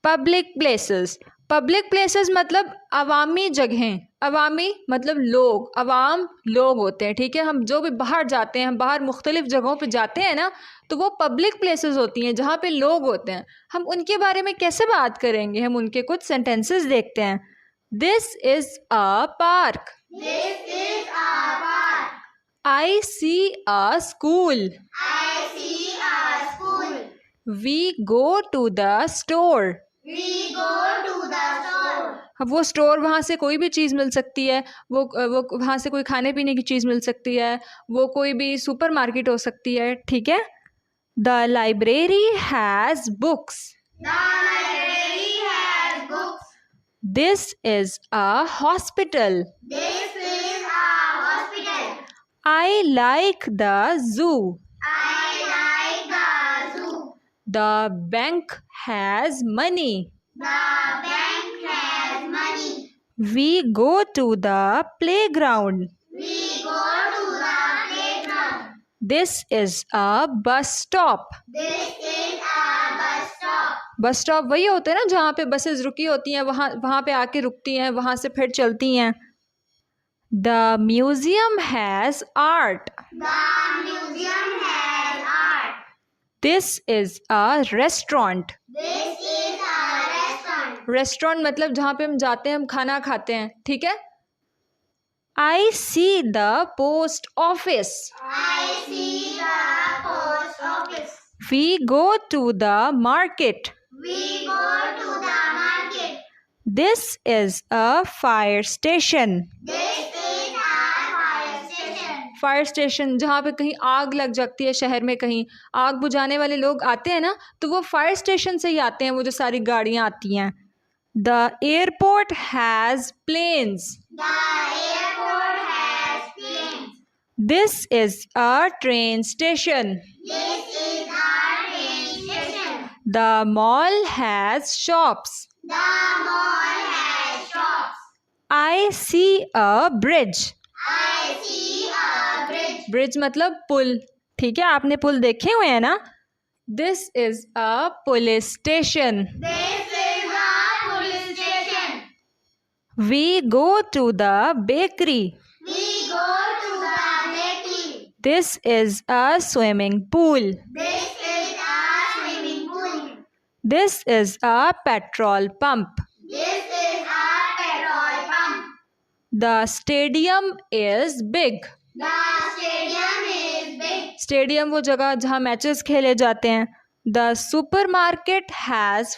Public places, public places मतलब अवामी जगहें, अवामी मतलब लोग, अवाम लोग होते हैं, ठीक है। हम जो भी बाहर जाते हैं, हम बाहर मुख्तलिफ जगहों पे जाते हैं ना, तो वो पब्लिक प्लेसेस होती हैं जहाँ पे लोग होते हैं। हम उनके बारे में कैसे बात करेंगे, हम उनके कुछ सेंटेंसेस देखते हैं। This is a park, This is a park. I see a school, I see a school. we go to the store, We go to the store. अब वो स्टोर, वहाँ से कोई भी चीज़ मिल सकती है, वो वहाँ से कोई खाने पीने की चीज़ मिल सकती है, वो कोई भी सुपर मार्केट हो सकती है, ठीक है। The library has books, The library has books. This is a hospital, This is a hospital. I like the zoo, I like the zoo. The bank has money, The bank has money. We go to the playground, We go to the playground. This is a bus stop. This is a bus stop. Bus stop वही होते हैं ना जहाँ पे buses रुकी होती हैं, वहाँ पे आके रुकती हैं, वहाँ से फिर चलती हैं। The museum has art, The museum has art. This is a restaurant, This is a restaurant. Restaurant मतलब जहाँ पे हम जाते हैं, हम खाना खाते हैं, ठीक है। I see the post office, I see the post office. We go to the market, We go to the market. This is a fire station, This is a fire station. Fire station जहाँ पे कहीं आग लग जाती है, शहर में कहीं आग बुझाने वाले लोग आते हैं ना, तो वो फायर स्टेशन से ही आते हैं, वो जो सारी गाड़ियाँ आती हैं। The airport has planes, The airport has planes. This is a train station, This is a train station. The mall has shops, The mall has shops. I see a bridge, I see a bridge. Bridge मतलब पुल, ठीक है, आपने पुल देखे हुए हैं ना। This is a police station, This is a police station. We go to the bakery, We go to the bakery. This is a swimming pool, This is a swimming pool. This is a petrol pump, This is a petrol pump. The stadium is big, The stadium is big. Stadium वो जगह जहाँ matches खेले जाते हैं। The super market has